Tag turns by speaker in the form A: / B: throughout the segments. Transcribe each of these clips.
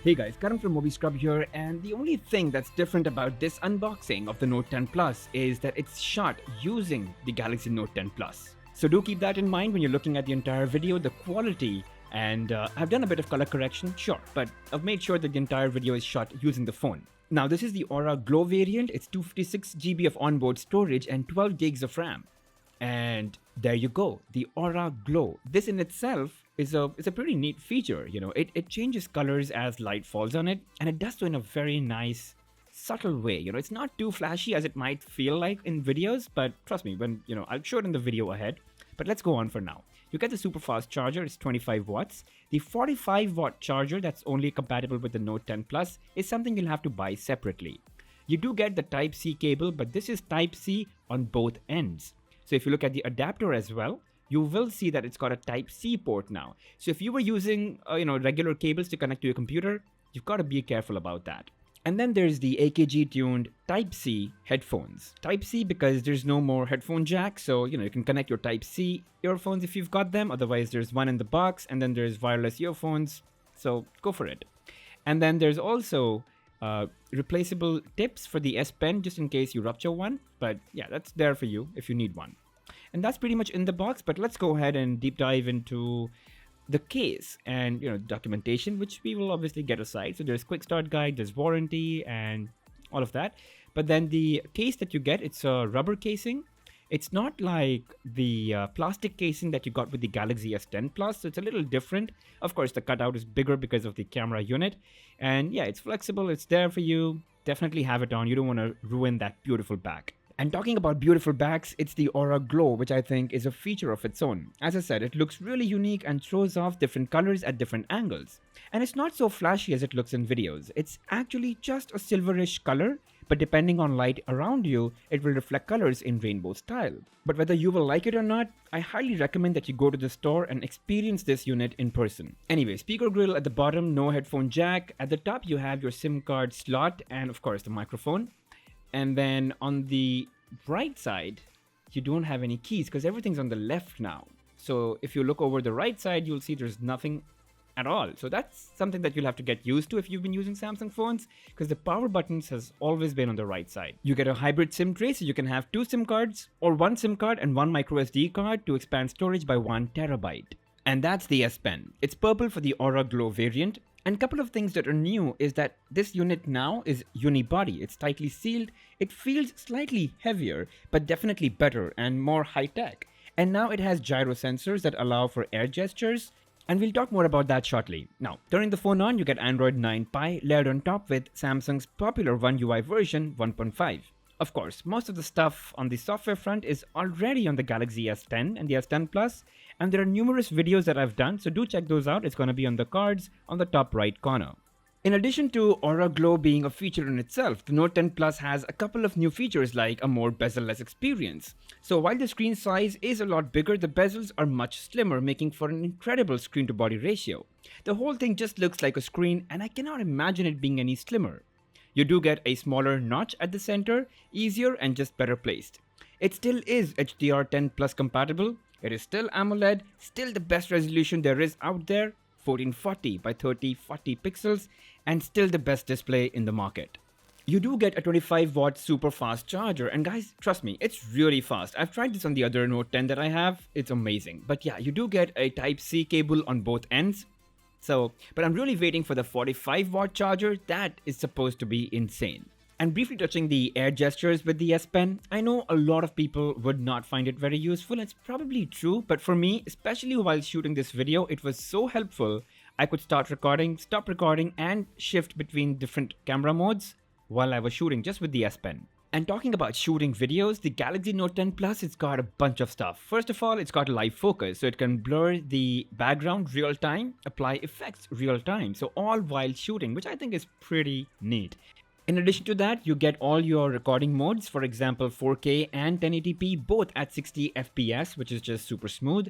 A: Hey guys, Karan from Movie Scrub here, and the only thing that's different about this unboxing of the Note 10 Plus is that it's shot using the Galaxy Note 10 Plus. So do keep that in mind when you're looking at the entire video, the quality, and I've done a bit of color correction, sure, but I've made sure that the entire video is shot using the phone. Now this is the Aura Glow variant, it's 256 GB of onboard storage and 12 gigs of RAM. And there you go, the Aura Glow. This in itself is a pretty neat feature. You know, it changes colors as light falls on it, and it does so in a very nice, subtle way. You know, it's not too flashy as it might feel like in videos, but trust me, when I'll show it in the video ahead. But let's go on for now. You get the super fast charger, it's 25 watts. The 45 watt charger that's only compatible with the Note 10 Plus is something you'll have to buy separately. You do get the Type-C cable, but this is Type-C on both ends. So if you look at the adapter as well, you will see that it's got a Type-C port now. So if you were using regular cables to connect to your computer, you've got to be careful about that. And then there's the AKG tuned Type-C headphones. Type-C because there's no more headphone jack, so you can connect your Type-C earphones if you've got them. Otherwise there's one in the box, and then there's wireless earphones, so go for it. And then there's also replaceable tips for the S Pen just in case you rupture one, but yeah, that's there for you if you need one. And that's pretty much in the box, but let's go ahead and deep dive into the case and documentation, which we will obviously get aside. So there's quick start guide, there's warranty and all of that. But then the case that you get, it's a rubber casing. It's not like the plastic casing that you got with the Galaxy S10 Plus, so it's a little different. Of course, the cutout is bigger because of the camera unit. And yeah, it's flexible, it's there for you. Definitely have it on, you don't want to ruin that beautiful back. And talking about beautiful backs, it's the Aura Glow, which I think is a feature of its own. As I said, it looks really unique and throws off different colors at different angles. And it's not so flashy as it looks in videos. It's actually just a silverish color, but depending on light around you, it will reflect colors in rainbow style. But whether you will like it or not, I highly recommend that you go to the store and experience this unit in person. Anyway, speaker grill at the bottom, no headphone jack. At the top, you have your SIM card slot and of course the microphone. And then on the right side, you don't have any keys because everything's on the left now. So if you look over the right side, you'll see there's nothing at all. So that's something that you'll have to get used to if you've been using Samsung phones, because the power buttons has always been on the right side. You get a hybrid SIM tray, so you can have 2 SIM cards or 1 SIM card and 1 microSD card to expand storage by 1 terabyte. And that's the S Pen. It's purple for the Aura Glow variant. And a couple of things that are new is that this unit now is Unibody. It's tightly sealed. It feels slightly heavier, but definitely better and more high-tech. And now it has gyro sensors that allow for air gestures. And we'll talk more about that shortly. Now, turning the phone on, you get Android 9 Pie layered on top with Samsung's popular One UI version 1.5. Of course, most of the stuff on the software front is already on the Galaxy S10 and the S10 Plus, and there are numerous videos that I've done, so do check those out. It's going to be on the cards on the top right corner. In addition to Aura Glow being a feature in itself, the Note 10 Plus has a couple of new features like a more bezel-less experience. So while the screen size is a lot bigger, the bezels are much slimmer, making for an incredible screen-to-body ratio. The whole thing just looks like a screen, and I cannot imagine it being any slimmer. You do get a smaller notch at the center, easier and just better placed. It still is HDR10 Plus compatible, it is still AMOLED, still the best resolution there is out there, 1440 by 3040 pixels, and still the best display in the market. You do get a 25 watt super fast charger, and guys, trust me, it's really fast. I've tried this on the other Note 10 that I have, it's amazing. But yeah, you do get a Type-C cable on both ends. But I'm really waiting for the 45 watt charger. That is supposed to be insane. And briefly touching the air gestures with the S Pen, I know a lot of people would not find it very useful. It's probably true, but for me, especially while shooting this video, it was so helpful. I could start recording, stop recording, and shift between different camera modes while I was shooting just with the S Pen. And talking about shooting videos, the Galaxy Note 10 Plus, it's got a bunch of stuff. First of all, it's got live focus, so it can blur the background real time, apply effects real time, so all while shooting, which I think is pretty neat. In addition to that, you get all your recording modes, for example 4K and 1080p, both at 60 FPS, which is just super smooth.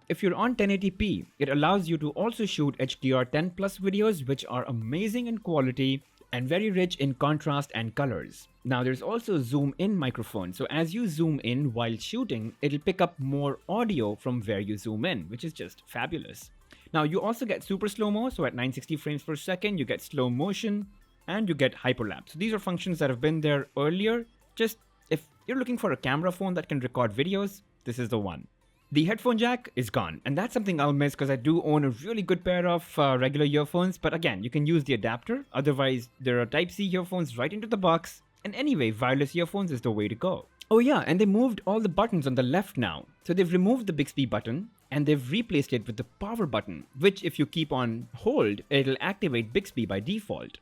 A: If you're on 1080p, it allows you to also shoot HDR10 Plus videos, which are amazing in quality and very rich in contrast and colors. Now there's also zoom in microphone, so as you zoom in while shooting, it'll pick up more audio from where you zoom in, which is just fabulous. Now you also get super slow-mo, so at 960 frames per second, you get slow motion and you get hyperlapse. So these are functions that have been there earlier. Just if you're looking for a camera phone that can record videos, this is the one. The headphone jack is gone, and that's something I'll miss because I do own a really good pair of regular earphones, but again, you can use the adapter. Otherwise, there are Type-C earphones right into the box, and anyway, wireless earphones is the way to go. Oh yeah, and they moved all the buttons on the left now. So they've removed the Bixby button, and they've replaced it with the power button, which if you keep on hold, it'll activate Bixby by default.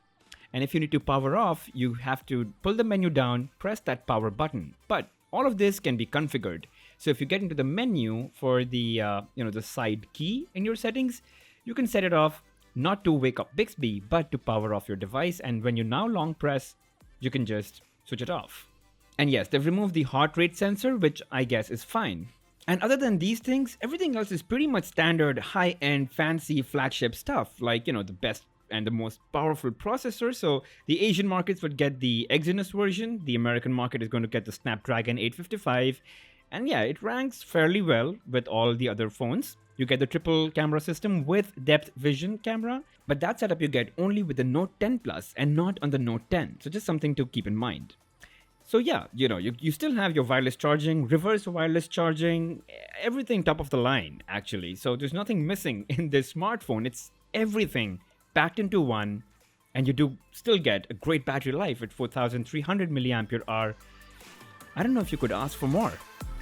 A: And if you need to power off, you have to pull the menu down, press that power button. But all of this can be configured. So if you get into the menu for the the side key in your settings, you can set it off not to wake up Bixby, but to power off your device. And when you now long press, you can just switch it off. And yes, they've removed the heart rate sensor, which I guess is fine. And other than these things, everything else is pretty much standard high-end fancy flagship stuff, like the best and the most powerful processor. So the Asian markets would get the Exynos version, the American market is going to get the Snapdragon 855. And yeah, it ranks fairly well with all the other phones. You get the triple camera system with depth vision camera, but that setup you get only with the Note 10 Plus and not on the Note 10. So just something to keep in mind. So yeah, you still have your wireless charging, reverse wireless charging, everything top of the line actually. So there's nothing missing in this smartphone. It's everything packed into one, and you do still get a great battery life at 4,300 mAh. I don't know if you could ask for more.